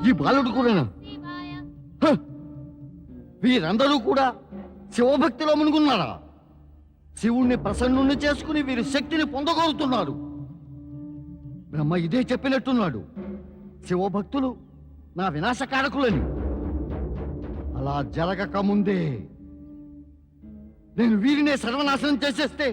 ఈ బాలుడు కూడా వీరందరూ కూడా శివభక్తిలో మునుగున్నారా? శివుణ్ణి ప్రసన్నుణ్ణి చేసుకుని వీరి శక్తిని పొందగోరుతున్నారు. బ్రహ్మ ఇదే చెప్పినట్టున్నాడు, శివభక్తులు నా వినాశకారకులని. అలా జరగక ముందే నేను వీరినే సర్వనాశనం చేసేస్తే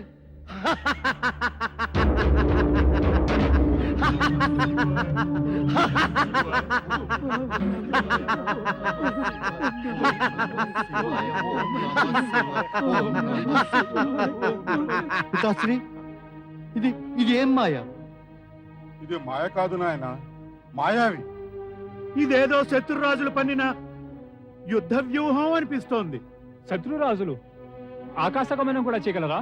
పితాశ్రీ, ఇది ఏం మాయ? ఇది మాయ కాదు నాయన, మాయావి. ఇదేదో శత్రురాజులు పన్నిన యుద్ధ వ్యూహం అనిపిస్తోంది. శత్రురాజులు ఆకాశగమనం కూడా చేయగలరా?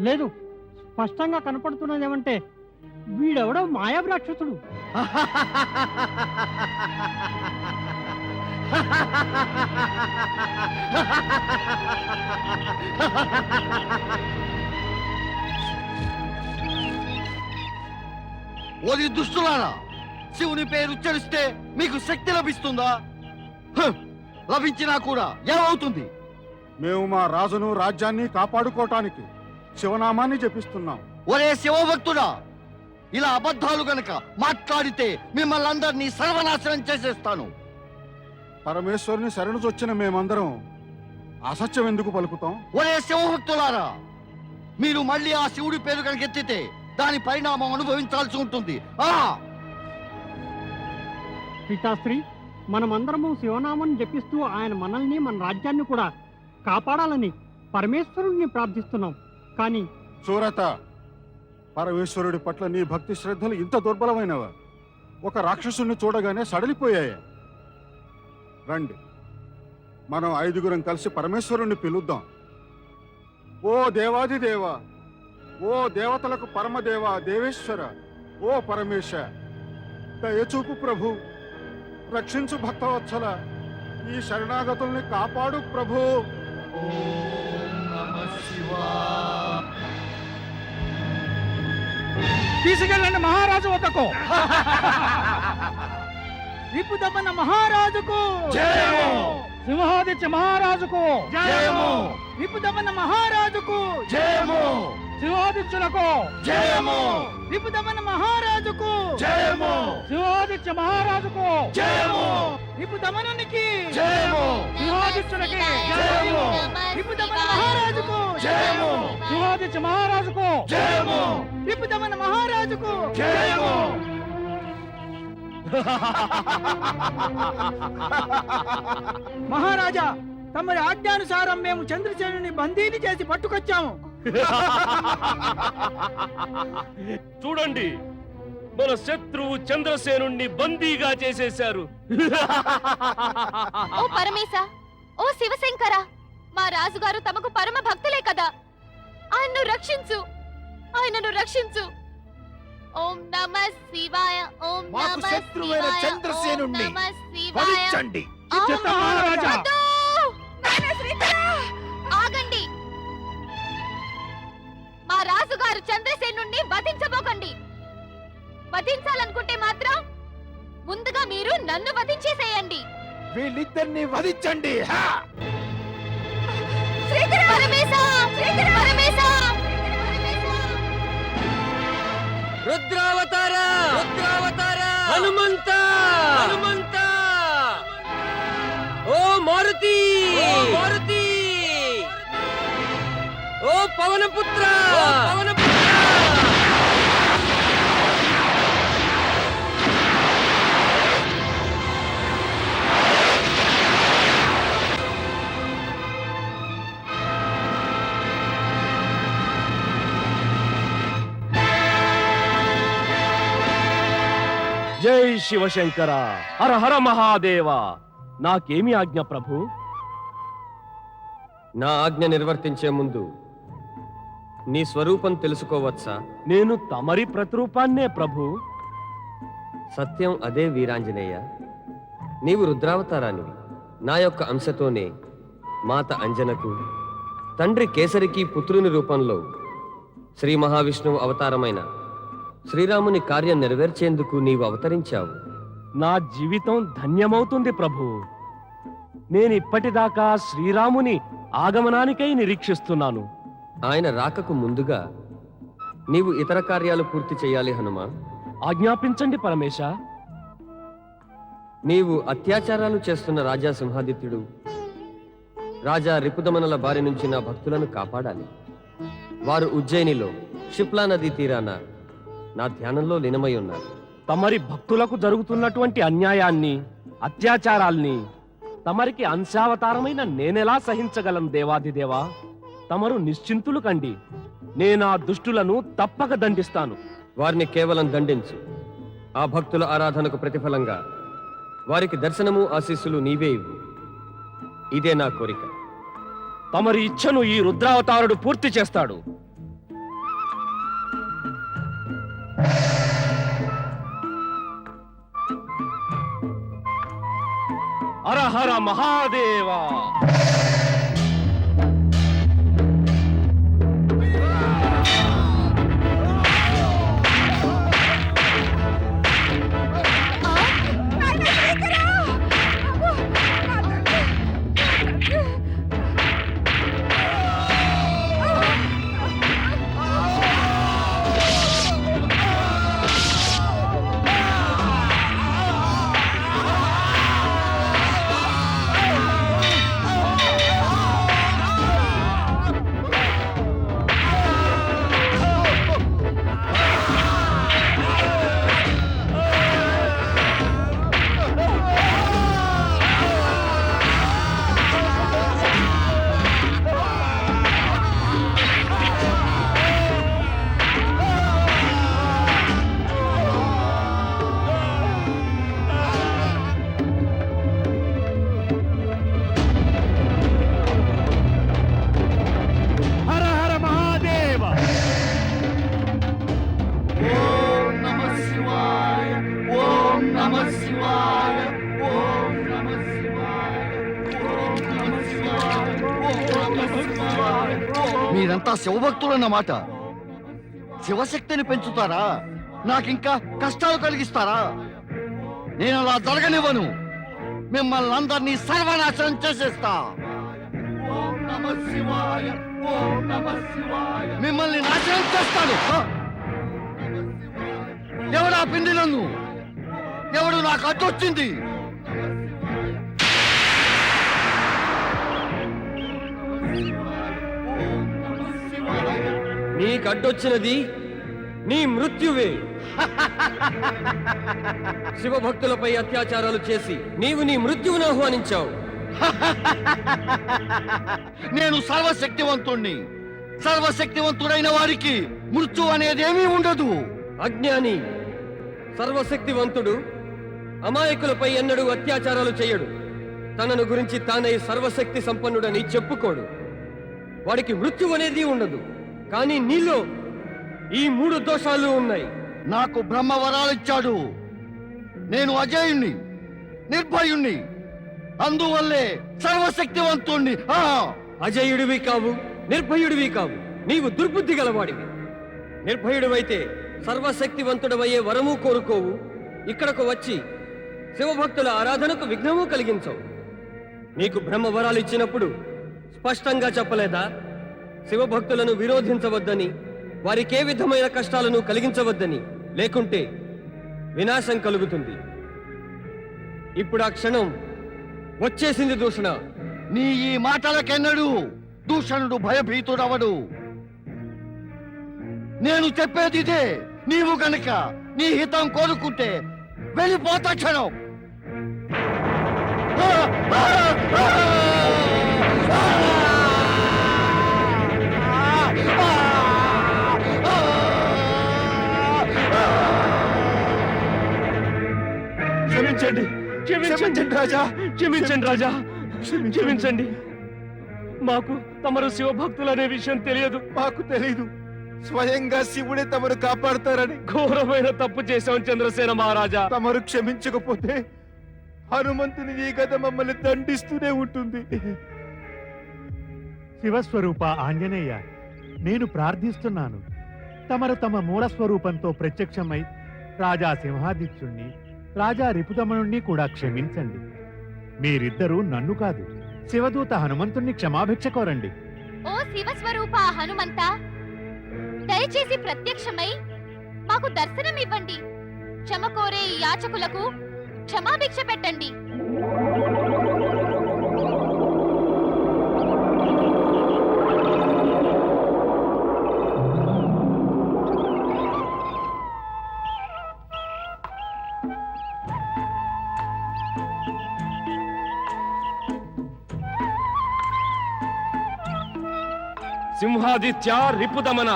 లేదు, స్పష్టంగా కనపడుతున్నదేమంటే వీడెవడో మాయారాక్షసుడు. ఓరి దుష్టులారా, శివుని పేరు ఉచ్చరిస్తే మీకు శక్తి లభిస్తుందా? లభించినా కూడా ఏమవుతుంది? మేము మా రాజును రాజ్యాన్ని కాపాడుకోవటానికి శివనామాన్ని జపిస్తున్నాం. ఒరే శివభక్తుడా, ఇలా అబద్ధాలు గనక మాట్లాడితే మిమ్మల్ని అందరినీ సర్వనాశనం చేసేస్తాను. పరమేశ్వరుని శరణుజొచ్చిన మేమందరం అసత్యం ఎందుకు పలుకుతాం? ఒరే శివభక్తులారా, మీరు మళ్ళీ ఆ శివుడి పేరు కనుక ఎత్తితే దాని పరిణామం అనుభవించాల్సి ఉంటుంది. పితాశ్రీ, మనమందరము శివనామం జపిస్తూ ఆయన మనల్ని, మన రాజ్యాన్ని కూడా కాపాడాలని పరమేశ్వరుణ్ణి ప్రార్థిస్తున్నాం. కానీ సూరత, పరమేశ్వరుడి పట్ల నీ భక్తి శ్రద్ధలు ఇంత దుర్బలమైనవా? ఒక రాక్షసుని చూడగానే సడలిపోయాయా? రండి, మనం 5గురం కలిసి పరమేశ్వరుణ్ణి పిలుద్దాం. ఓ దేవాది దేవ, ఓ దేవతలకు పరమదేవ దేవేశ్వర, ఓ పరమేశ, దయచూపు ప్రభు, రక్షించు భక్తవత్సల, ఈ శరణాగతుల్ని కాపాడు ప్రభు. తీసుకెళ్ళండి మహారాజు వద్దకు. రిపుదమన మహారాజుకు జయము, సింహాదిత్య మహారాజుకు జయము, రిపుదమన మహారాజుకు జయము, సింహాదిత్యులకు జయము, రిపుదమన మహారాజుకు జయము, సింహాదిత్య మహారాజుకు జయము, రిపుదమనునికి జయము, సింహాదిత్యులకి జయము, రిపుదమన మహారాజుకు జయము, సింహాదిత్య మహారాజుకు జయము, రిపుదమన మహారాజుకు జయము. మహారాజా, తమరి ఆజ్ఞానుసారం మేము చంద్రసేనుని బందీని చేసి పట్టుకొచ్చాము. చూడండి, మన శత్రువు చంద్రసేనుణ్ణి బందీగా చేసేశారు. ఓ పరమేశ, ఓ శివశంకర, మా రాజుగారు తమకు పరమ భక్తులే కదా, ఆయన్ను రక్షించు, ఆయనను రక్షించు. ఓం నమః శివాయ, ఓం మాకు నమః శత్రువైన శివాయ, చంద్రసేనుణ్ణి ఓం నమః శివాయ. వధించండి. అవును, మహారాజా. వద్దు! ఆగండి, మా రాజుగారు చంద్రసేనుణ్ణి వధించబోకండి. వధించాలనుకుంటే మాత్రం ముందుగా మీరు నన్ను వధించేసేయండి. వీళ్ళిద్దరిని వధించండి. పరమేశ, పరమేశ, రుద్రావతార, రుద్రావతార, హనుమంత, హనుమంత, ఓ మారుతి, ఓ మారుతి, ఓ పవనపుత్ర, ఓ పవనపుత్ర. జై శివశంకర. హర హర మహాదేవ. నాకేమి ఆజ్ఞ ప్రభు? నా ఆజ్ఞ నిర్వర్తించే ముందు నీ స్వరూపం తెలుసుకోవచ్చా? నేను తమరి ప్రతిరూపాన్నే ప్రభు. సత్యం అదే వీరాంజనేయ. నీవు రుద్రావతారానివి. నా యొక్క అంశతోనే మాత అంజనకు, తండ్రి కేసరికి పుత్రుని రూపంలో శ్రీ మహావిష్ణువు అవతారమైన శ్రీరాముని కార్యం నెరవేర్చేందుకు నీవు అవతరించావు. నా జీవితం ధన్యమవుతుంది ప్రభు. నేను ఇప్పటిదాకా శ్రీరాముని ఆగమనానికై నిరీక్షిస్తున్నాను. ఆయన రాకకు ముందుగా నీవు ఇతర కార్యాలు పూర్తి చేయాలి హనుమా. ఆజ్ఞాపించండి పరమేశ. నీవు అత్యాచారాలు చేస్తున్న రాజా సింహాదిత్యుడు, రాజా రిపుదమనల బారి నుంచి నా భక్తులను కాపాడాలి. వారు ఉజ్జయినిలో షిప్లా నదీ తీరాన నా ధ్యానంలో లీనమై ఉన్నారు. తమరి భక్తులకు జరుగుతున్నటువంటి అన్యాయాన్ని, అత్యాచారాల్ని తమరికి అంశావతారమైన నేనెలా సహించగలను దేవాదిదేవా? తమరు నిశ్చింతులు కండి. నేనా దుష్టులను తప్పక దండిస్తాను. వారిని కేవలం దండించు. ఆ భక్తుల ఆరాధనకు ప్రతిఫలంగా వారికి దర్శనము ఆశీస్సులు నీవే ఇవ్వు. ఇదే నా కోరిక. తమరి ఇచ్ఛను ఈ రుద్రావతారుడు పూర్తి చేస్తాడు. హర హర మహాదేవా. మీరంతా శివభక్తులన్నమాట. శివశక్తిని పెంచుతారా? నాకింకా కష్టాలు కలిగిస్తారా? నేను అలా జరగనివ్వను. మిమ్మల్ని అందరినీ సర్వనాశనం చేసేస్తా. మిమ్మల్ని నాశనం చేస్తాను. ఎవడా పిండి నన్ను? ఎవడు నాకు అడ్డొచ్చింది? నీకడ్డొచ్చినది నీ మృత్యువే. శివభక్తులపై అత్యాచారాలు చేసి నీవు నీ మృత్యువును ఆహ్వానించావు. నేను సర్వశక్తివంతుణ్ణి. సర్వశక్తివంతుడైన వారికి మృత్యు అనేదేమీ ఉండదు. అజ్ఞాని. సర్వశక్తివంతుడు అమాయకులపై ఎన్నడూ అత్యాచారాలు చేయడు. తనను గురించి తానై సర్వశక్తి సంపన్నుడని చెప్పుకోడు. వాడికి మృత్యు అనేది ఉండదు. కానీ నీలో ఈ 3 దోషాలు ఉన్నాయి. నాకు బ్రహ్మ వరాలిచ్చాడు. నేను అజయుణ్ణి, నిర్భయుణ్ణి, అందువల్లే సర్వశక్తివంతుణ్ణి. అజయుడివి కావు, నిర్భయుడివి కావు. నీవు దుర్బుద్ధి గలవాడివి. నిర్భయుడివైతే సర్వశక్తివంతుడవయ్యే వరము కోరుకోవు. ఇక్కడకు వచ్చి శివభక్తుల ఆరాధనకు విఘ్నము కలిగించవు. నీకు బ్రహ్మ వరాలు ఇచ్చినప్పుడు స్పష్టంగా చెప్పలేదా? శివభక్తులను విరోధించవద్దని, వారికే విధమైన కష్టాలను కలిగించవద్దని. లేకుంటే వినాశం కలుగుతుంది. ఇప్పుడు ఆ క్షణం వచ్చేసింది దూషణ. నీ ఈ మాటలకెన్నడు దూషణుడు భయభీతుడవడు. నేను చెప్పేది ఇదే. నీవు గనక నీ హితం కోరుకుంటే వెళ్ళిపోతా క్షణం. క్షమించండి రాజా, క్షమించండి రాజా, క్షమించండి. మాకు తమరు శివభక్తులనే విషయం తెలియదు. మాకు తెలీదు. స్వయంగా శివుడే తమరు కాపాడతారని. ఘోరమైన తప్పు చేశాం చంద్రసేన మహారాజా. తమరు క్షమించకపోతే హనుమంతుని ఈ కథ మమ్మల్ని దండిస్తూనే ఉంటుంది. శివస్వరూప ఆంజనేయ, నేను ప్రార్థిస్తున్నాను. తమరు తమ మూల స్వరూపంతో ప్రత్యక్షమై రాజా సింహాదిత్యుణ్ణి, రాజా రిపుదమనుణ్ణి కూడా క్షమించండి. మీరిద్దరూ నన్ను కాదు, శివదూత హనుమంతుణ్ణి క్షమాభిక్ష కోరండి. ఓ శివస్వరూప హనుమంత, దయచేసి ప్రత్యక్షమై మాకు దర్శనం ఇవ్వండి. క్షమ కోరే ఈ యాచకులకు క్షమాభిక్ష పెట్టండి. సింహాదిత్య, రిపుదమన,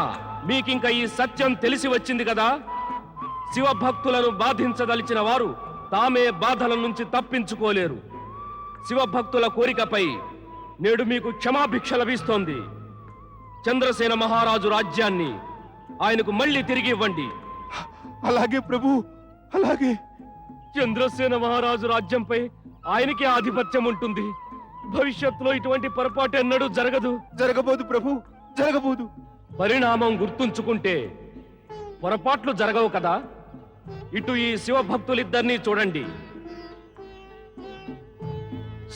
మీకింక ఈ సత్యం తెలిసి వచ్చింది కదా. శివభక్తులను బాధించదలిచిన వారు తామే బాధల నుంచి తప్పించుకోలేరు. శివభక్తుల కోరికపై నేడు మీకు క్షమాభిక్ష లభిస్తోంది. చంద్రసేన మహారాజు రాజ్యాన్ని ఆయనకు మళ్ళీ తిరిగి ఇవ్వండి. అలాగే ప్రభు, అలాగే. చంద్రసేన మహారాజు రాజ్యంపై ఆయనకే ఆధిపత్యం ఉంటుంది. భవిష్యత్తులో ఇటువంటి పొరపాటు ఎన్నడూ జరగదు. జరగబోదు ప్రభు, జరగబోదు. పరిణామం గుర్తుంచుకుంటే పొరపాట్లు జరగవు కదా. ఇటు ఈ శివభక్తులిద్దరినీ చూడండి.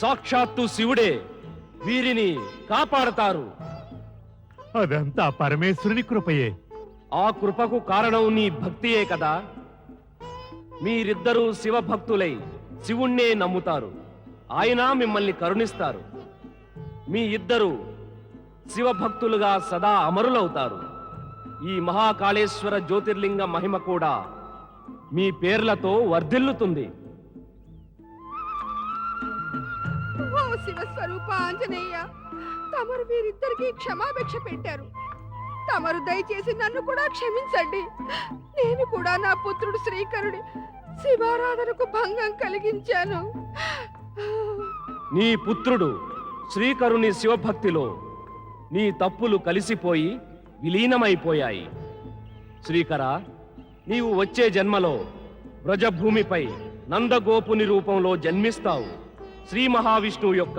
సాక్షాత్తు శివుడే వీరిని కాపాడతారు. అదంతా పరమేశ్వరుని కృపయే. ఆ కృపకు కారణం నీ భక్తియే కదా. మీరిద్దరూ శివభక్తులై శివుణ్ణే నమ్ముతారు. ఆయన మిమ్మల్ని కరుణిస్తారు. మీ ఇద్దరు శివభక్తులుగా సదా అమరులవుతారు. ఈ మహాకాళేశ్వర జ్యోతిర్లింగ మహిమ కూడా మీ పేర్లతో వర్ధిల్లుతుంది. ఓ శివస్వరూప ఆంజనేయ, తమరు వీరిద్దరికి క్షమాభిక్ష పెట్టారు. తమరు దయచేసి నన్ను కూడా క్షమించండి. నేను కూడా నా పుత్రుడు శ్రీకరుడి శివారాధనకు భంగం కలిగించాను. నీ పుత్రుడు శ్రీకరుని శివభక్తిలో నీ తప్పులు కలిసిపోయి విలీనమైపోయాయి. శ్రీకర, నీవు వచ్చే జన్మలో వ్రజభూమిపై నందగోపుని రూపంలో జన్మిస్తావు. శ్రీ మహావిష్ణువు యొక్క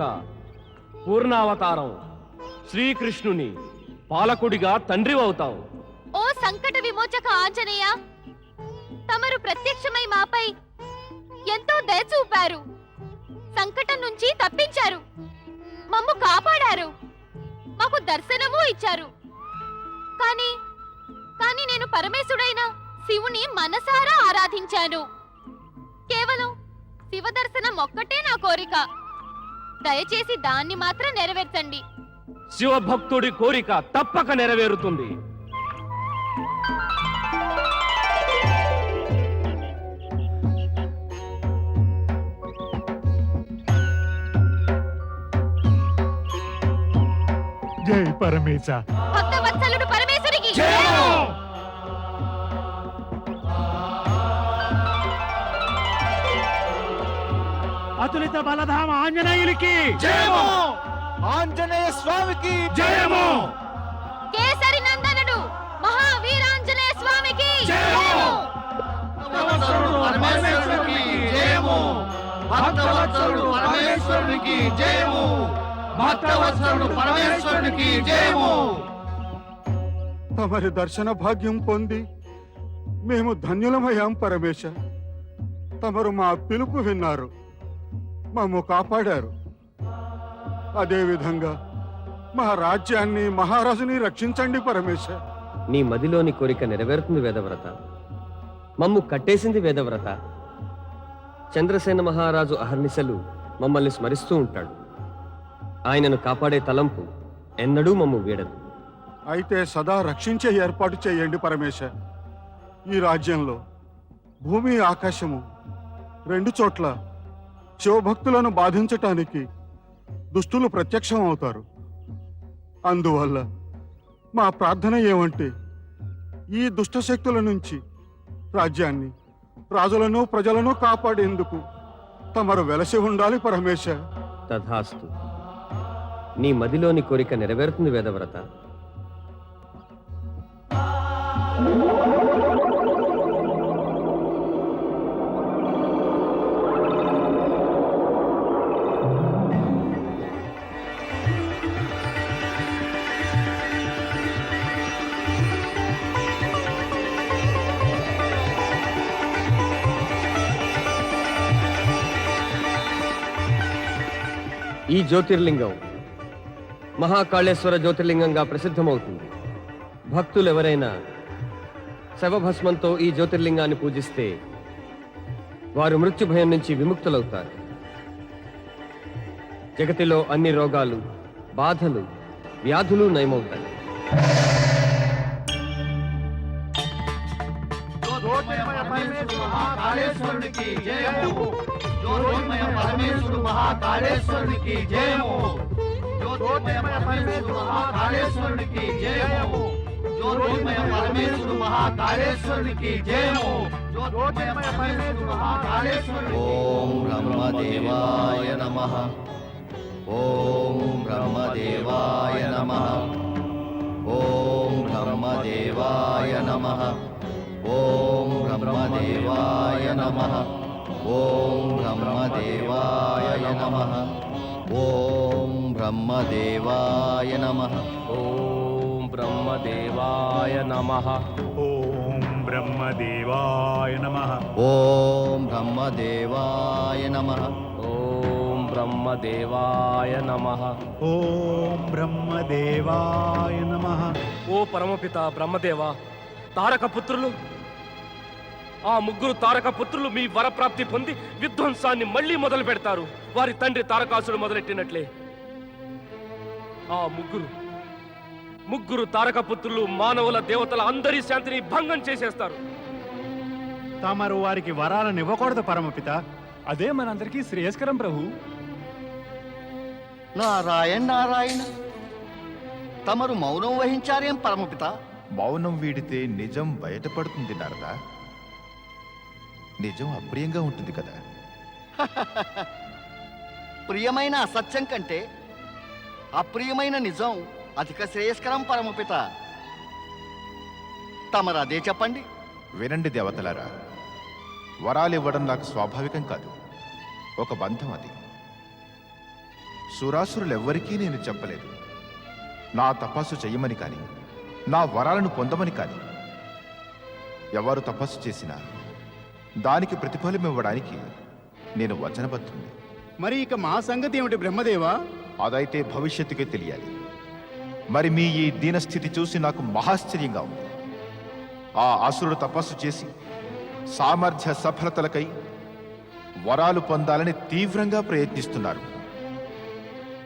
పూర్ణావతారం శ్రీకృష్ణుని పాలకుడిగా తండ్రి అవుతావు. ఓ సంకట విమోచక ఆంజనేయ, తమరు ప్రత్యక్షమై మాపై ఎంతో దయ చూపారు. సంకటం నుంచి తప్పించారు, మమ్ము కాపాడారు, మాకు దర్శనము ఇచ్చారు. కానీ నేను పరమేశుడైన శివుని మనసారా ఆరాధించాను. కేవలం శివ దర్శనం ఒక్కటే నా కోరిక. దయచేసి దాన్ని మాత్రం నెరవేర్చండి. శివభక్తుడి కోరిక తప్పక నెరవేరుతుంది. జై పరమేశ. భక్తవత్సలుడు పరమేశ్వరికి అతులిత బలధామ ఆంజనేయులకి జయము! ఆంజనేయ స్వామికి జయము! కేసరి నందనుడు మహావీరాంజనేయ స్వామికి పరమేశ్వరునికి జయము. భక్తవత్సలుడు పరమేశ్వరునికి జయము. భక్తవత్సలుడు పరమేశ్వరునికి జయము. తమరి దర్శన భాగ్యం పొంది మేము ధన్యులమయ్యాం పరమేశ. తమరు మా పిలుపు విన్నారు, మమ్ము కాపాడారు. అదేవిధంగా మా రాజ్యాన్ని, మహారాజుని రక్షించండి పరమేశ. నీ మదిలోని కోరిక నెరవేరుతుంది వేదవ్రత. మమ్ము కట్టేసింది వేదవ్రత. చంద్రసేన మహారాజు అహర్నిశలు మమ్మల్ని స్మరిస్తూ ఉంటాడు. ఆయనను కాపాడే తలంపు ఎన్నడూ మమ్ము వీడదు. అయితే సదా రక్షించే ఏర్పాటు చేయండి పరమేశ. ఈ రాజ్యంలో భూమి ఆకాశము రెండు చోట్ల శివభక్తులను బాధించటానికి దుష్టులు ప్రత్యక్షం అవుతారు. అందువల్ల మా ప్రార్థన ఏమంటే, ఈ దుష్ట శక్తుల నుంచి రాజ్యాన్ని, రాజులను, ప్రజలను కాపాడేందుకు తమరు వెలసి ఉండాలి పరమేశ. తథాస్తు. నీ మదిలోని కోరిక నెరవేరుతుంది వేదవ్రత. ఈ జ్యోతిర్లింగం మహాకాళేశ్వర జ్యోతిర్లింగంగా ప్రసిద్ధమవుతుంది. భక్తులు ఎవరైనా శవభస్మంతో ఈ జ్యోతిర్లింగాన్ని పూజిస్తే వారు మృత్యు భయం నుంచి విముక్తులవుతారు. జగతిలో అన్ని రోగాలు, బాధలు, వ్యాధులు నయమవుతాయి. మహాకాళేశ్వరునికి జయము. జ్యోతిర్మయ పరమేశ్వరుడు మహాకాళేశ్వరునికి జయము. జ్యోతిర్మయ పరమేశ్వరుడు మహాకాళేశ్వరునికి జయము. జ్యోతిర్మయ పరమేశ్వరుడు మహాకాళేశ్వరునికి జయము. జ్యోతిర్మయ పరమేశ్వరుడు మహాకాళేశ్వరునికి. ఓం బ్రహ్మదేవాయ నమః. ఓం బ్రహ్మదేవాయ నమః. ఓం బ్రహ్మదేవాయ నమః. ఓం బ్రహ్మదేవాయ నమః. ఓం బ్రహ్మదేవాయ నమః. ఓం బ్రహ్మదేవాయ నమః. ఓం బ్రహ్మదేవాయ నమః. ఓం బ్రహ్మదేవాయ నమః. ఓం బ్రహ్మదేవాయ నమః. ఓం బ్రహ్మదేవాయ నమః. ఓం బ్రహ్మదేవాయ నమః. ఓ పరమపిత బ్రహ్మదేవ, తారక పుత్రులు, ఆ ముగ్గురు తారక పుత్రులు మీ వరప్రాప్తి పొంది విధ్వంసాన్ని మళ్ళీ మొదలు పెడతారు. వారి తండ్రి తారకాసుడు మొదలెట్టినట్లే ఆ ముగ్గురు తారక పుత్రులు మానవుల, దేవతల అందరి శాంతిని భంగం చేసేస్తారు. తమరు వారికి వరాలను ఇవ్వకూడదు పరమపిత. అదే మనందరికీ శ్రేయస్కరం ప్రభు. నారాయణ నారాయణ, తమరు మౌనం వహించారేం పరమపిత? మౌనం వీడితే నిజం బయటపడుతుంది నారదా. నిజం అప్రియంగా ఉంటుంది కదా. ప్రియమైన అసత్యం కంటే అప్రియమైన నిజం అధిక శ్రేయస్కరం పరమపిత. తమరు అదే చెప్పండి. వినండి దేవతలారా, వరాలు ఇవ్వడం నాకు స్వాభావికం కాదు, ఒక బంధం అది. సురాసురులెవ్వరికీ నేను చెప్పలేదు నా తపస్సు చెయ్యమని కానీ, నా వరాలను పొందమని కానీ. ఎవరు తపస్సు చేసినా దానికి ప్రతిఫలం ఇవ్వడానికి నేను వచనబద్ధుని. మరి ఇక మా సంగతి ఏమిటి బ్రహ్మదేవా? అదైతే భవిష్యత్తుకే తెలియాలి. మరి మీ ఈ దీనస్థితి చూసి నాకు మహాశ్చర్యంగా ఉంది. ఆ అసురుడు తపస్సు చేసి సామర్థ్య సఫలతలకై వరాలు పొందాలని తీవ్రంగా ప్రయత్నిస్తున్నారు.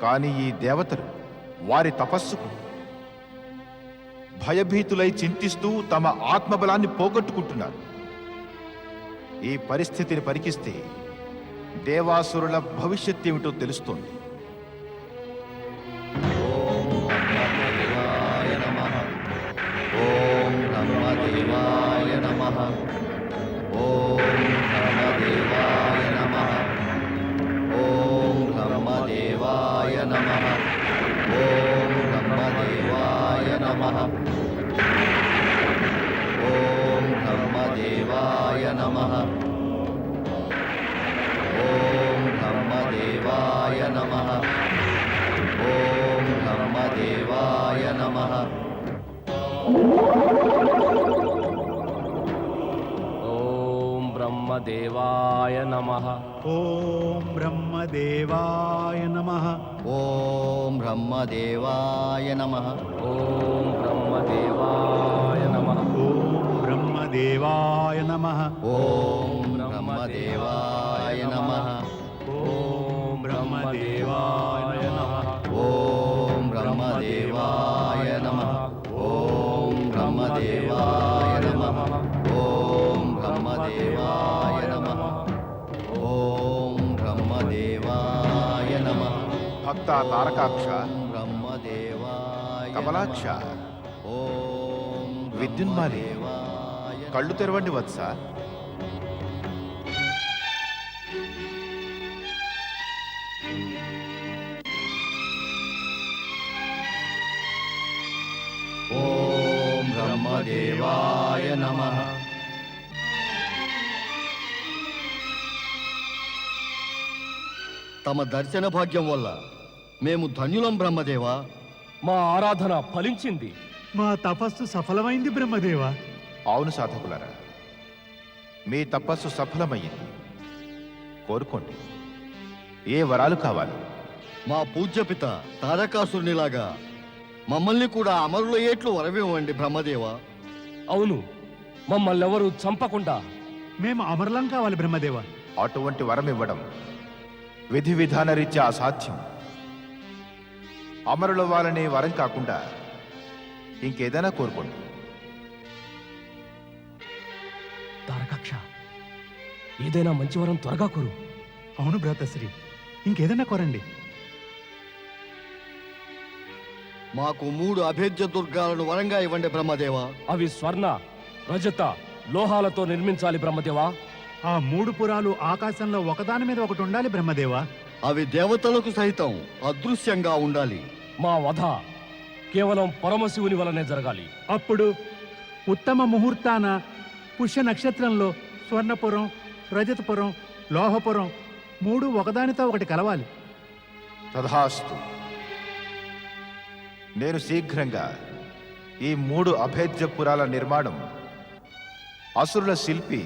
కానీ ఈ దేవతలు వారి తపస్సుకు భయభీతులై చింతిస్తూ తమ ఆత్మబలాన్ని పోగొట్టుకుంటున్నారు. ఈ పరిస్థితిని పరికిస్తే దేవాసురుల భవిష్యత్ ఏమిటో తెలుస్తోంది. ఓం బ్రహ్మదేవాయ నమః. ఓం బ్రహ్మదేవాయ నమః. ఓం బ్రహ్మదేవాయ నమః. ఓం బ్రహ్మదేవాయ నమః. ఓం బ్రహ్మదేవాయ నమః. ఓం బ్రహ్మదేవాయ నమః. ఓం బ్రహ్మదేవాయ నమః. ఓం బ్రహ్మదేవాయ నమః. ఓం బ్రహ్మదేవాయ నమః. ఓం బ్రహ్మదేవాయ నమః. ఓం బ్రహ్మదేవాయ నమః. ఓం బ్రహ్మదేవాయ నమః. ఓం బ్రహ్మదేవాయ నమః. ఓం బ్రహ్మదేవాయ నమః. ఓం బ్రహ్మదేవాయ నమః. ఓం బ్రహ్మదేవాయ నమః. ఓం బ్రహ్మదేవాయ నమః. ఓం బ్రహ్మదేవాయ నమః. భక్త తారకాక్ష, బ్రహ్మదేవాయ కమలాక్ష, ఓం విద్యున్మాలి, కళ్ళు తెరవండి వత్స. బ్రహ్మదేవాయ నమః. తమ దర్శన భాగ్యం వల్ల మేము ధన్యులం బ్రహ్మదేవా. మా ఆరాధన ఫలించింది. మా తపస్సు సఫలమైంది బ్రహ్మదేవా. అవును సాధకులారా, మీ తపస్సు సఫలమయ్యింది. కోరుకోండి, ఏ వరాలు కావాలి? మా పూజ్యపిత తారకాసురునిలాగా మమ్మల్ని కూడా అమరుల ఏట్లు వరవివ్వండి బ్రహ్మదేవా. అవును, మమ్మల్ని ఎవరు చంపకుండా. మేము అమరలం కావాలి బ్రహ్మదేవా. అటువంటి వరం ఇవ్వడం విధి విధాన రీత్యా అసాధ్యం. అమరుల వాళ్ళని వరం కాకుండా ఇంకేదైనా కోరుకోండి. తారకాక్ష, ఏదైనా మంచి వరం త్వరగా కోరు. అవును భ్రాతశ్రీ, ఇంకేదైనా కోరండి. మాకు 3 అభేద్య దుర్గాలను వరంగా ఇవ్వండి బ్రహ్మదేవా. అవి స్వర్ణ, రజత, లోహాలతో నిర్మించాలి బ్రహ్మదేవా. ఆ 3 పురాలు ఆకాశంలో ఒకదాని మీద ఒకటి ఉండాలి బ్రహ్మదేవా. అవి దేవతలకు సైతం అదృశ్యంగా ఉండాలి. మా వధ కేవలం పరమశివుని వలనే జరగాలి. అప్పుడు ఉత్తమ ముహూర్తాన పుష్య నక్షత్రంలో స్వర్ణపురం, రజతపురం, లోహపురం 3 ఒకదానితో ఒకటి కలవాలి. తథాస్తు. నేను శీఘ్రంగా ఈ 3 అభేద్య పురాల నిర్మాణం అసురుల శిల్పి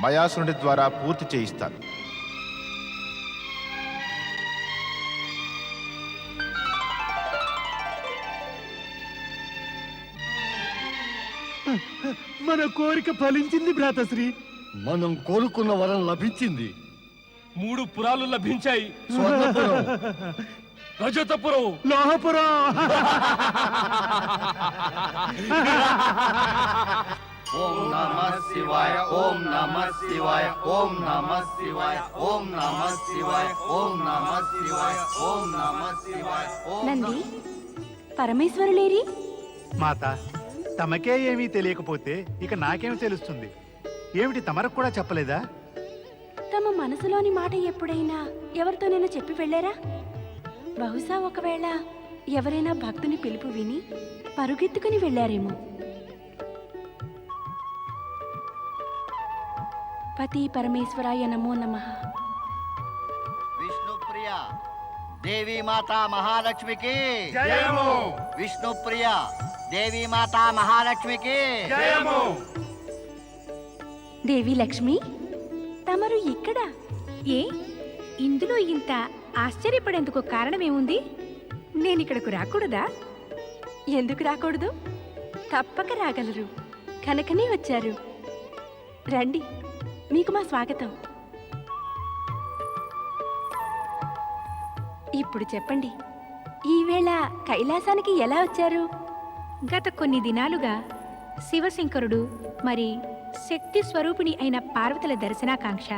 మయాసురుడి ద్వారా పూర్తి చేయిస్తాను. మన కోరిక ఫలించింది భ్రాతశ్రీ. మనం కోరుకున్న వరం లభించింది. 3 పురాలు లభించాయి. స్వర్ణపురం, రజతపురం, లోహపురం. ఓం నమః శివాయ, ఓం నమః శివాయ, ఓం నమః శివాయ, ఓం నమః శివాయ, ఓం నమః శివాయ, ఓం నమః శివాయ. నంది పరమేశ్వరులేరి? మాత, తమకే ఏమీ తెలియకపోతే ఇక నాకేమి తెలుస్తుంది? ఏమిటి, తమరకు కూడా చెప్పలేదా? తమ మనసులోని మాట ఎప్పుడైనా ఎవరితోనైనా చెప్పి వెళ్ళారా? బహుశా ఒకవేళ ఎవరైనా భక్తుని పిలుపు విని పరుగెత్తుకుని వెళ్ళారేమో. పతి పరమేశ్వరాయ నమో నమః. విష్ణుప్రియ దేవీ మాతా మహాలక్ష్మికి జయము. విష్ణుప్రియ దేవీ మాతా మహాలక్ష్మికి జయము. దేవి లక్ష్మి, తమరు ఇక్కడ? ఏ ఇందులో ఇంత ఆశ్చర్యపడేందుకు కారణమేముంది? నేనిక్కడకు రాకూడదా? ఎందుకు రాకూడదు? తప్పక రాగలరు, కనుకనే వచ్చారు. రండి, మీకు మా స్వాగతం. ఇప్పుడు చెప్పండి, ఈవేళ కైలాసానికి ఎలా వచ్చారు? గత కొన్ని దినాలుగా శివశంకరుడు మరి శక్తి స్వరూపిణి అయిన పార్వతుల దర్శనాకాంక్ష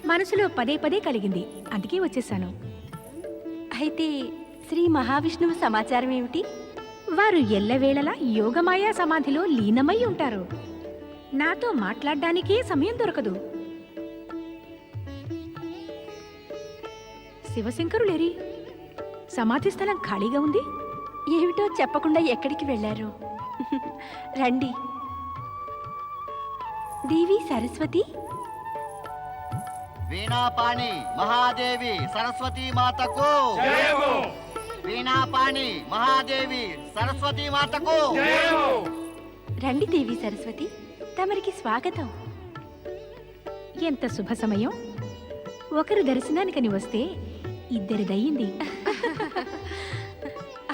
మనసులో పదే పదే కలిగింది. అందుకే వచ్చేసాను. అయితే శ్రీ మహావిష్ణువు సమాచారం ఏమిటి? వారు ఎల్లవేళలా యోగమాయా సమాధిలో లీనమై ఉంటారు. నాతో మాట్లాడడానికే సమయం దొరకదు. శివశంకరులేరి? సమాధి స్థలం ఖాళీగా ఉంది. ఏమిటో చెప్పకుండా ఎక్కడికి వెళ్ళారు? రండి. దేవి సరస్వతి, వీణాపాణి మహాదేవి సరస్వతీ మాతకు జయము. వీణాపాణి మహాదేవి సరస్వతీ మాతకు జయము. రండి దేవి సరస్వతి, తమరికి స్వాగతం. ఎంత శుభ సమయం! ఒకరు దర్శనానికని వస్తే ఇద్దరిదయ్యింది.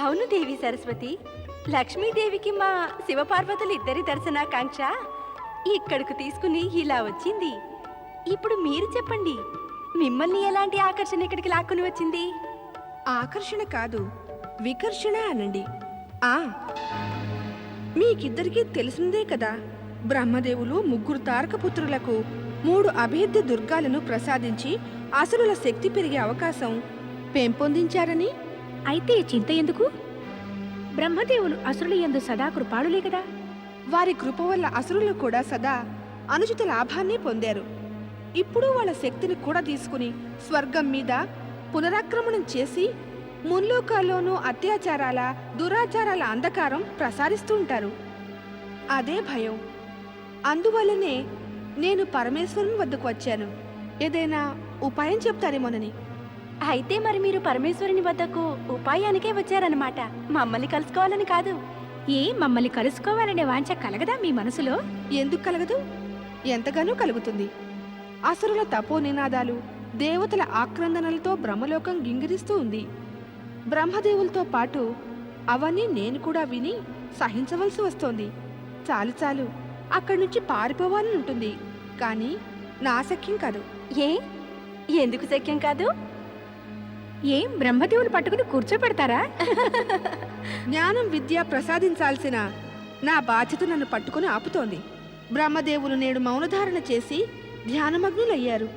అవును దేవి సరస్వతి, లక్ష్మీదేవికి మా శివపార్వతులు ఇద్దరి దర్శనాకాంక్ష ఇక్కడకు తీసుకుని ఇలా వచ్చింది. ఇప్పుడు మీరు చెప్పండి, మిమ్మల్ని ఎలాంటి ఆకర్షణ ఇక్కడికి లాక్కుని వచ్చింది? ఆకర్షణ కాదు, వికర్షణ అనండి. మీకిద్దరికీ తెలిసిందే కదా, బ్రహ్మదేవులు 3 తారకపుత్రులకు 3 అభేద్య దుర్గాలను ప్రసాదించి అసురుల శక్తి పెరిగే అవకాశం పెంపొందించారని. అయితే చింత ఎందుకు? బ్రహ్మదేవులు అసురుల యందు సదా కృపాళులే కదా. వారి కృప వల్ల అసురులు కూడా సదా అనుచిత లాభాన్ని పొందారు. ఇప్పుడు వాళ్ళ శక్తిని కూడా తీసుకుని స్వర్గం మీద పునరాక్రమణం చేసి ముల్లోకాల్లోనూ అత్యాచారాల దురాచారాల అంధకారం ప్రసారిస్తూ ఉంటారు. అదే భయం. అందువల్లనే నేను పరమేశ్వరుని వద్దకు వచ్చాను. ఏదైనా ఉపాయం చెప్తారేమోనని. అయితే మరి మీరు పరమేశ్వరుని వద్దకు ఉపాయానికే వచ్చారన్నమాట, మమ్మల్ని కలుసుకోవాలని కాదు. మమ్మల్ని కలుసుకోవాలనే వాంఛ కలగదా మీ మనసులో? ఎందుకు కలగదు? ఎంతగానో కలుగుతుంది. అసురుల తపో నినాదాలు, దేవతల ఆక్రందనలతో బ్రహ్మలోకం గింగిరిస్తూ ఉంది. బ్రహ్మదేవులతో పాటు అవన్నీ నేను కూడా విని సహించవలసి వస్తోంది. చాలు చాలు, అక్కడి నుంచి పారిపోవాలని ఉంటుంది. కానీ నా శక్యం కాదు. ఎందుకు శక్యం కాదు? బ్రహ్మదేవుని పట్టుకుని కూర్చోపెడతారా? జ్ఞానం విద్య ప్రసాదించాల్సిన నా బాధ్యత నన్ను పట్టుకుని ఆపుతోంది. బ్రహ్మదేవులు నేడు మౌనధారణ చేసి ధ్యానమగ్నులయ్యారు.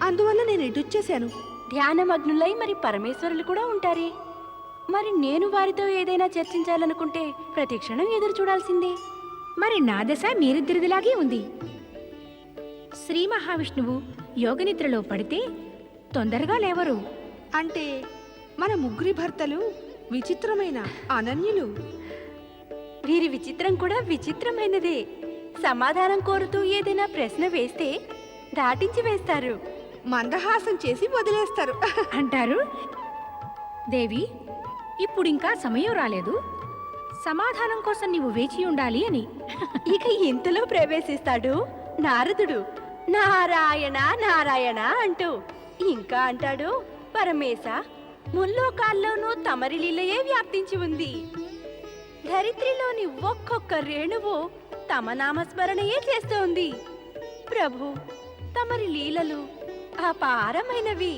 అందువల్ల నేను ఇటుచ్చేశాను. ధ్యానమగ్నులై మరి పరమేశ్వరులు కూడా ఉంటారే. మరి నేను వారితో ఏదైనా చర్చించాలనుకుంటే ప్రతి క్షణం ఎదురు చూడాల్సిందే. మరి నా దశ మీరిద్దరిదిలాగే ఉంది. శ్రీ మహావిష్ణువు యోగనిద్రలో పడితే తొందరగా లేవరు. అంటే మన ముగ్గురి భర్తలు విచిత్రమైన అనన్యులు. వీరి విచిత్రం కూడా విచిత్రమైనదే. సమాధానం కోరుతూ ఏదైనా ప్రశ్న వేస్తే దాటించి వేస్తారు, మందహాసం చేసి వదిలేస్తారు అంటారు. దేవి, ఇప్పుడింకా సమయం రాలేదు, సమాధానం కోసం నీవు వేచి ఉండాలి అని. ఇక ఇంతలో ప్రవేశిస్తాడు నారదుడు, నారాయణ నారాయణ అంటూ. ఇంకా అంటాడు, పరమేశ, ముల్లోకాల్లోనూ తమరి లీలయే వ్యాప్తించి ఉంది. ధరిత్రిలోని ఒక్కొక్క రేణువు తమ నామస్మరణయే చేస్తోంది. ప్రభు, తమరి లీలలు అపారమైనవి.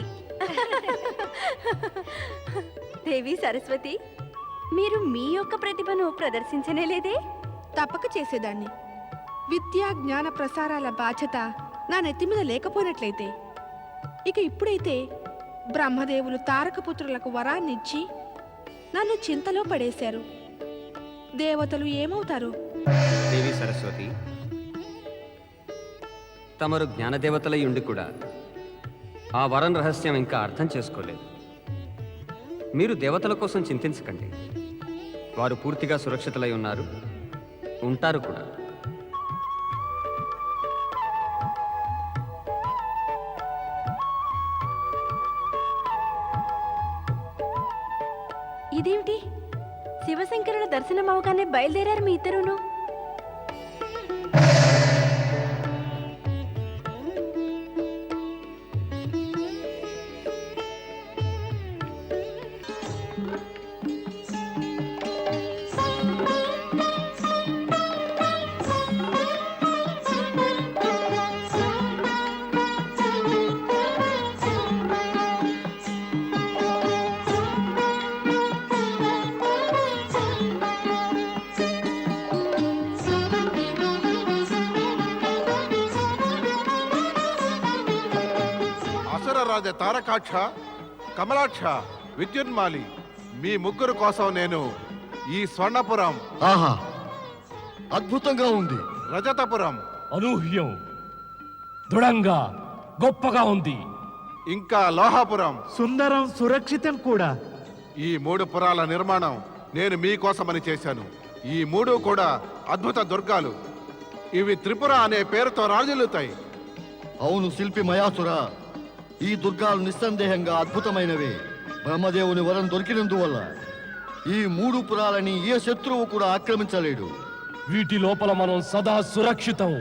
దేవి సరస్వతి, మీరు మీ యొక్క ప్రతిభను ప్రదర్శించనే లేదే? తప్పక చేసేదాన్ని. విద్యా జ్ఞాన ప్రసారాల బాధ్యత నా నెత్తి మీద లేకపోయినట్లయితే. ఇక ఇప్పుడైతే బ్రహ్మదేవులు తారకపుత్రులకు వరాన్నిచ్చి నన్ను చింతలో పడేశారు. దేవతలు ఏమవుతారు? దేవి సరస్వతి, తమరు జ్ఞానదేవతలై ఉండి కూడా ఆ వరం రహస్యం ఇంకా అర్థం చేసుకోలేదు. మీరు దేవతల కోసం చింతించకండి. వారు పూర్తిగా సురక్షితులై ఉన్నారు, ఉంటారు కూడా. ఇదేమిటి? శివశంకరుల దర్శనం అవగానే బయలుదేరారు మీ ఇద్దరును. అసురరాజ తారకాక్ష, కమలాక్ష, విద్యున్మాలి, మీ ముగ్గురు కోసం నేను ఈ స్వర్ణపురం, ఆహా, అద్భుతంగా ఉంది. రజతపురం, అనూహ్యం, దృఢంగా, గొప్పగా ఉంది. ఇంకా లోహాపురం, సుందరం, సురక్షితం కూడా. ఈ 3 పురాల నిర్మాణం నేను మీకోసమని చేశాను. ఈ 3 కూడా అద్భుత దుర్గాలు. ఇవి త్రిపుర అనే పేరుతో రాజులుతాయి. అవును శిల్పి మయాసుర, ఈ దుర్గాలు నిస్సందేహంగా అద్భుతమైనవే. బ్రహ్మదేవుని వరం దొరికినందువల్ల ఈ 3 పురాలని ఏ శత్రువు కూడా ఆక్రమించలేడు. వీటి లోపల మనం సదా సురక్షితం.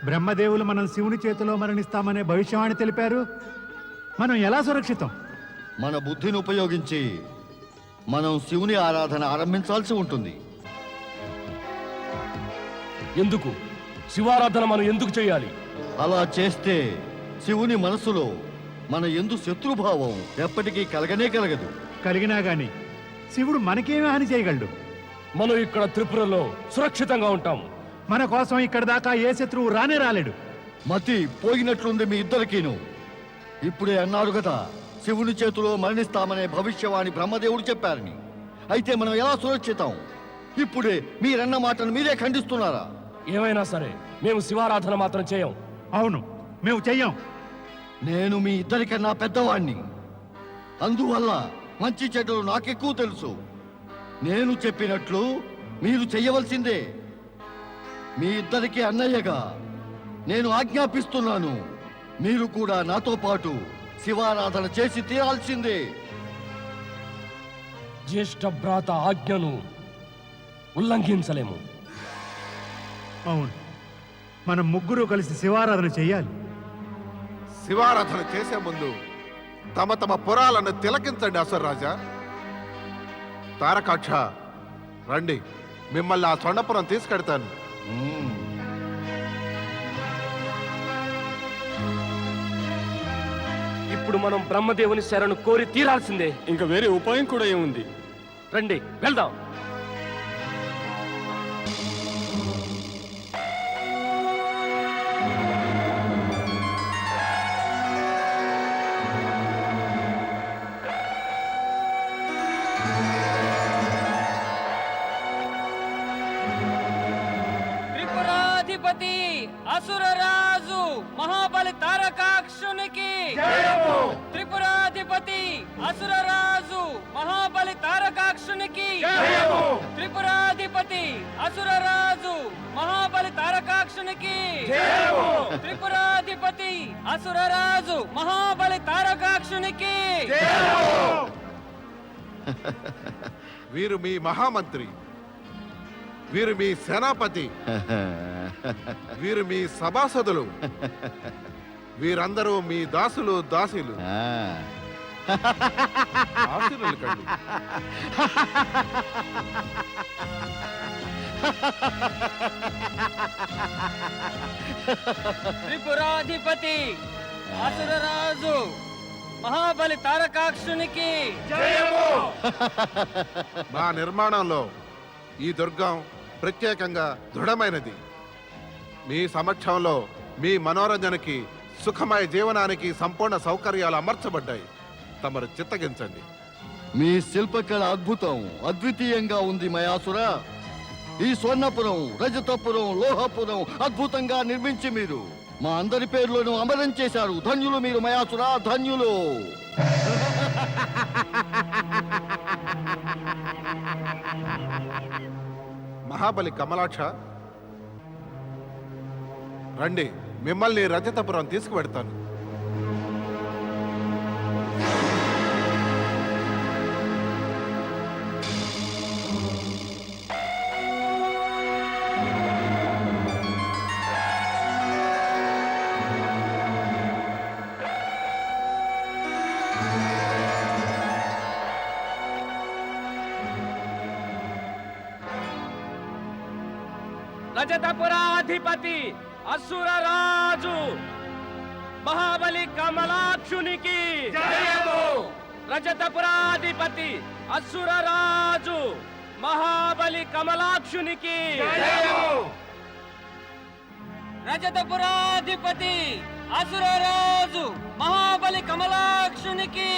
బ్రహ్మదేవులు మనం శివుని చేతిలో మరణిస్తామనే భవిష్యవాణి తెలిపారు. మనం ఎలా సురక్షితం? మన బుద్ధిని ఉపయోగించి మనం శివుని ఆరాధన ఆరంభించాల్సి ఉంటుంది. ఎందుకు? శివారాధన మనం ఎందుకు చేయాలి? అలా చేస్తే శివుని మనసులో మన ఎందు శత్రుభావం ఎప్పటికీ కలగనే కలగదు. కలిగినా గాని శివుడు మనకేమీ హాని చేయగలడు. మనం ఇక్కడ త్రిపురలో సురక్షితంగా ఉంటాం. మన కోసం ఇక్కడ దాకా ఏ శత్రువు రానే రాలేడు. మతి పోయినట్లుంది మీ ఇద్దరికీను. ఇప్పుడే అన్నారు కదా, శివుని చేతిలో మరణిస్తామనే భవిష్యవాణి బ్రహ్మదేవుడు చెప్పారని. అయితే మనం ఎలా సురక్షితం? ఇప్పుడే మీరన్న మాటను మీరే ఖండిస్తున్నారా? ఏమైనా సరే మేము శివారాధన మాత్రం చేయం. అవును, మేము చెయ్యం. నేను మీ ఇద్దరికన్నా పెద్దవాణ్ణి. అందువల్ల మంచి చెడ్డలు నాకెక్కువ తెలుసు. నేను చెప్పినట్లు మీరు చెయ్యవలసిందే. మీ ఇద్దరికి అన్నయ్యగా నేను ఆజ్ఞాపిస్తున్నాను. మీరు కూడా నాతో పాటు శివారాధన చేసి తీరాల్సిందే. జ్యేష్ఠ భ్రాత ఆజ్ఞను ఉల్లంఘించలేము. అవును, మనం ముగ్గురు కలిసి శివారాధన చెయ్యాలి. శివారాధన చేసే ముందు తమ తమ పురాలను తిలకించండి అసురరాజా. తారకాక్ష, రండి, మిమ్మల్ని ఆ స్వర్ణపురం తీసుకెడతాను. ఇప్పుడు మనం బ్రహ్మదేవుని శరణు కోరి తీరాల్సిందే. ఇంకా వేరే ఉపాయం కూడా ఏముంది? రండి వెళ్దాం. త్రిపురాధిపతి అసురరాజు మహాబలి తారకాక్షునికి, త్రిపురాధిపతి అసురరాజు మహాబలి తారకాక్షునికి, త్రిపురాధిపతి అసురరాజు మహాబలి తారకాక్షునికి, త్రిపురాధిపతి అసురరాజు మహాబలి తారకాక్షునికి. వీరు మీ మహామంత్రి, వీరు మీ సేనాపతి, వీరు మీ సభాసదులు, వీరందరూ మీ దాసులు దాసీలు. ఆశీర్వలు కండి. త్రిపురాధిపతి అసురరాజు మహాబలి తారకాక్షునికి. మా నిర్మాణంలో ఈ దుర్గం ప్రత్యేకంగా దృఢమైనది. మీ సమక్షంలో మీ మనోరంజనకి, సుఖమయ జీవనానికి సంపూర్ణ సౌకర్యాలు అమర్చబడ్డాయి. తమరు చిత్తగించండి. మీ శిల్పకళ అద్భుతం, అద్వితీయంగా ఉంది మయాసుర. ఈ స్వర్ణపురం, రజతపురం, లోహపురం అద్భుతంగా నిర్మించి మీరు మా అందరి పేర్లను అమరం చేశారు. ధన్యులు మీరు మయాసుర, ధన్యులు. మహాబలి కమలాక్ష, రండి, మిమ్మల్ని రజతపురం తీసుకువెడతాను. రజతపురాధిపతి అసురరాజు మహాబలి కమలాక్షునికి, రజతపురాధిపతి అసురరాజు మహాబలి కమలాక్షునికి, రజతపురాధిపతి అసురరాజు మహాబలి కమలాక్షునికి,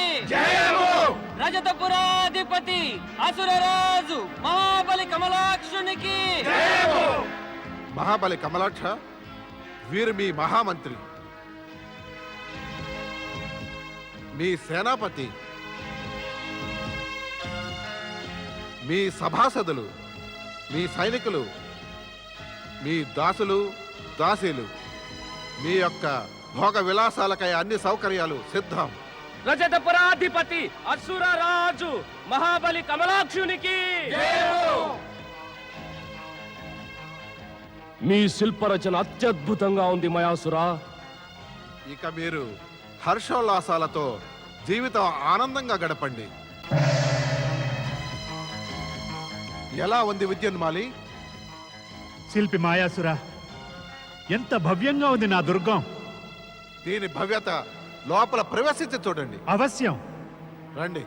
రజతపురాధిపతి అసురరాజు మహాబలి కమలాక్షునికి. మహాబలి కమలాక్ష, వీరు మీ మహామంత్రి, మీ సేనాపతి, మీ సభాసదులు, మీ సైనికులు, మీ దాసులు దాసీలు. మీ యొక్క భోగ విలాసాలకై అన్ని సౌకర్యాలు సిద్ధం. రజతపురాధిపతి అసురరాజు మహాబలి కమలాక్షునికి. మీ శిల్పరచన అత్యద్భుతంగా ఉంది మయాసురా. ఇక మీరు హర్షోల్లాసాలతో జీవితం ఆనందంగా గడపండి. ఎలా ఉంది విద్యున్మాలి? శిల్పి మాయాసుర, ఎంత భవ్యంగా ఉంది నా దుర్గం. దీని భవ్యత లోపల ప్రవేశించి చూడండి. అవశ్యం. రండి.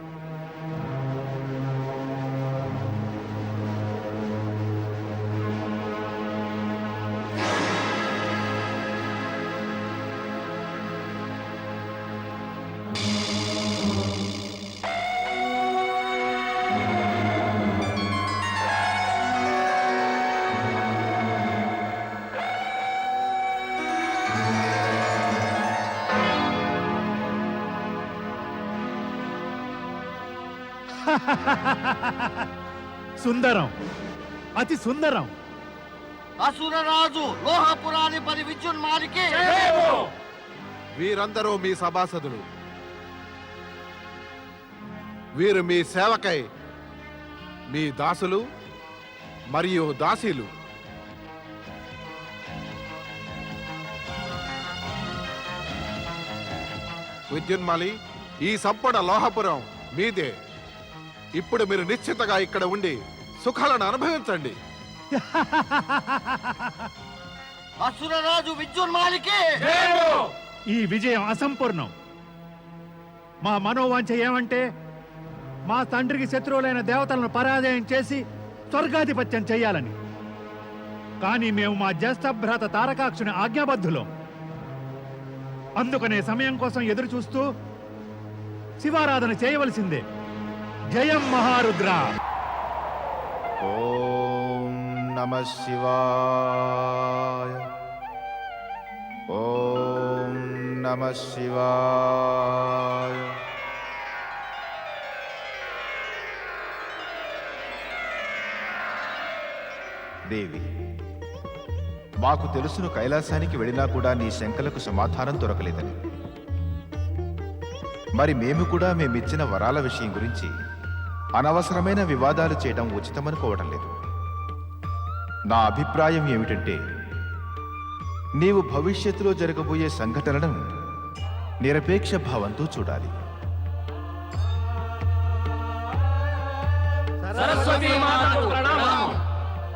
సుందరం, అతి సుందరం. అసురరాజు లోహపురాధిపతి విద్యున్మాలికి వీరందరూ మీ సభాసదులు. వీరు మీ సేవకై మీ దాసులు మరియు దాసీలు. విద్యున్మాలి, ఈ సంపూర్ణ లోహపురం మీదే. ఇప్పుడు మీరు నిశ్చితగా ఇక్కడ ఉండి సుఖాలను అనుభవించండి. అసురరాజు విద్యున్మాలికి ఈ విజయం అసంపూర్ణం. మా మనోవాంఛ ఏమంటే మా తండ్రికి శత్రువులైన దేవతలను పరాజయం చేసి స్వర్గాధిపత్యం చేయాలని. కానీ మేము మా జ్యేష్ఠభ్రాత తారకాక్షుని ఆజ్ఞాబద్ధులం. అందుకనే సమయం కోసం ఎదురు చూస్తూ శివారాధన చేయవలసిందే. జయం మహారుద్ర. ఓం నమః శివాయ. ఓం నమః శివాయ. దేవి, మాకు తెలుసును కైలాసానికి వెళ్ళినా కూడా నీ శంకలకు సమాధానం దొరకలేదని. మరి మేము కూడా మేమిచ్చిన వరాల విషయం గురించి అనవసరమైన వివాదాలు చేయడం ఉచితమనుకోవడం లేదు. నా అభిప్రాయం ఏమిటంటే, నీవు భవిష్యత్తులో జరగబోయే సంఘటనలను నిరపేక్ష భావంతో చూడాలి. సరస్వతీ మాతకు ప్రణామం.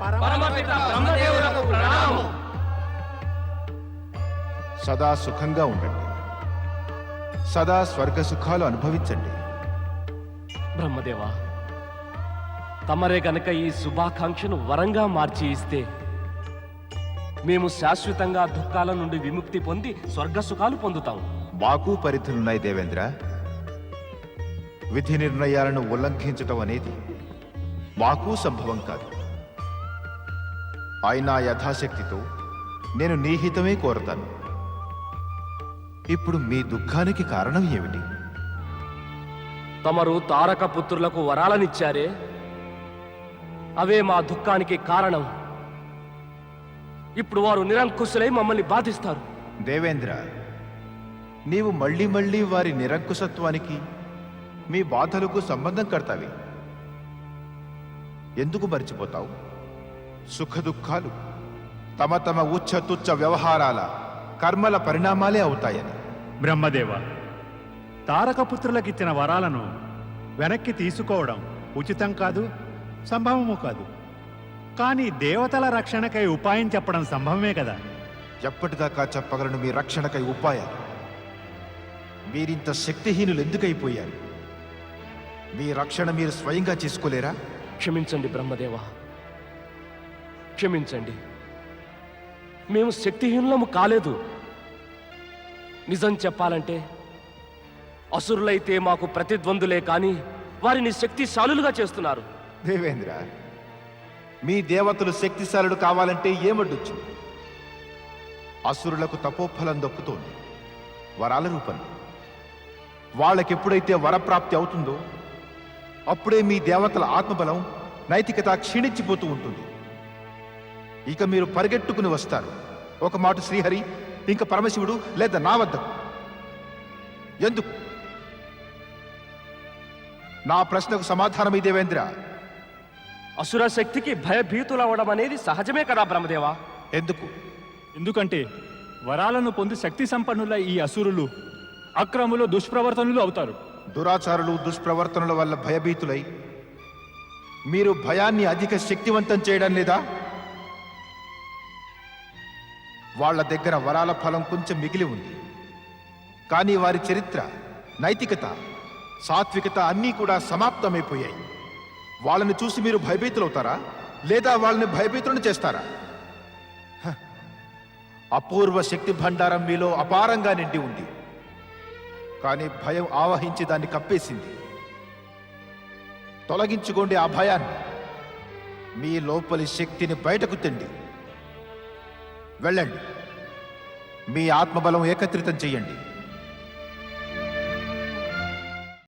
పరమపిత బ్రహ్మదేవులకు ప్రణామం. సదా సుఖంగా ఉండండి. సదా స్వర్గ సుఖాలు అనుభవించండి. బ్రహ్మదేవా, తమరే గనక ఈ శుభాకాంక్షను వరంగా మార్చి ఇస్తే మేము శాశ్వతంగా దుఃఖాల నుండి విముక్తి పొంది స్వర్గ సుఖాలు పొందుతాం. మాకు పరిధులున్నాయి దేవేంద్ర. విధి నిర్ణయాలను ఉల్లంఘించటం అనేది మాకు సంభవం కాదు. అయినా యథాశక్తితో నేను నీ హితమే కోరతాను. ఇప్పుడు మీ దుఃఖానికి కారణం ఏమిటి? తమరు తారక పుత్రులకు వరాలనిచ్చారే, అవే మా దుఃఖానికి కారణం. ఇప్పుడు వారు నిరంకుశులై మమ్మల్ని బాధిస్తారు. దేవేంద్ర, నీవు మళ్ళీ మళ్ళీ వారి నిరంకుశత్వానికి మీ బాధలకు సంబంధం కడతావి. ఎందుకు మర్చిపోతావు? సుఖ దుఃఖాలు తమ తమ ఉచ్చ తుచ్చ వ్యవహారాల కర్మల పరిణామాలే అవుతాయని. బ్రహ్మదేవ, తారకపుత్రులకిచ్చిన వరాలను వెనక్కి తీసుకోవడం ఉచితం కాదు, సంభవము కాదు. కానీ దేవతల రక్షణకై ఉపాయం చెప్పడం సంభవమే కదా. ఎప్పటిదాకా చెప్పగలను మీ రక్షణకై ఉపాయాలు? మీరింత శక్తిహీనులు ఎందుకైపోయారు? మీ రక్షణ మీరు స్వయంగా చేసుకోలేరా? క్షమించండి బ్రహ్మదేవ, క్షమించండి. మేము శక్తిహీనులము కాలేదు. నిజం చెప్పాలంటే అసురులైతే మాకు ప్రతిద్వందులే కానీ వారిని శక్తిశాలులుగా చేస్తున్నారు. దేవేంద్ర, మీ దేవతలు శక్తిశాలుడు కావాలంటే ఏమడ్డొచ్చు? అసురులకు తపోఫలం దక్కుతోంది వరాల రూపంలో. వాళ్ళకెప్పుడైతే వరప్రాప్తి అవుతుందో అప్పుడే మీ దేవతల ఆత్మబలం, నైతికత క్షీణించిపోతూ ఉంటుంది. ఇక మీరు పరిగెట్టుకుని వస్తారు. ఒక మాట శ్రీహరి, ఇంకా పరమశివుడు లేదా నా వద్దకు. ఎందుకు? నా ప్రశ్నకు సమాధానమే దేవేంద్ర. అసుర శక్తికి భయభీతులవడం అనేది సహజమే కదా బ్రహ్మదేవా. ఎందుకు? ఎందుకంటే వరాలను పొంది శక్తి సంపన్నుల ఈ అసురులు అక్రములు, దుష్ప్రవర్తనులు అవుతారు. దురాచారులు, దుష్ప్రవర్తనల వల్ల భయభీతులై మీరు భయాన్ని అధిక శక్తివంతం చేయడం లేదా? వాళ్ళ దగ్గర వరాల ఫలం కొంచెం మిగిలి ఉంది. కానీ వారి చరిత్ర, నైతికత, సాత్వికత అన్నీ కూడా సమాప్తమైపోయాయి. వాళ్ళని చూసి మీరు భయభీతులవుతారా లేదా వాళ్ళని భయభీతులను చేస్తారా? అపూర్వ శక్తి భండారం మీలో అపారంగా నిండి ఉంది. కానీ భయం ఆవహించి దాన్ని కప్పేసింది. తొలగించుకోండి ఆ భయాన్ని. మీ లోపలి శక్తిని బయటకు తెండి. వెళ్ళండి, మీ ఆత్మబలం ఏకత్రితం చెయ్యండి.